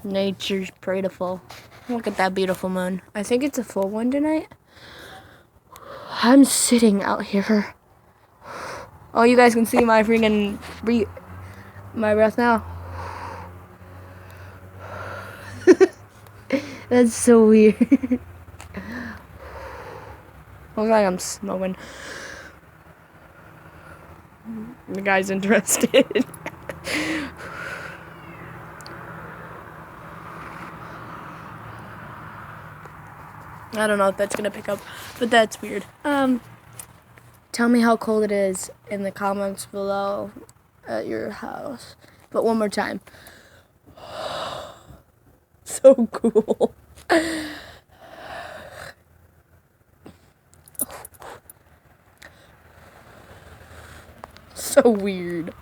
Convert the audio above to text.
Nature's prettiful. Look at that beautiful moon. I think it's a full one tonight. I'm sitting out here. Oh, you guys can see my freaking my breath now. That's so weird. Looks like I'm smoking. The guy's interested. I don't know if that's gonna pick up, but that's weird. Tell me how cold it is in the comments below at your house. But one more time. So cool. So weird.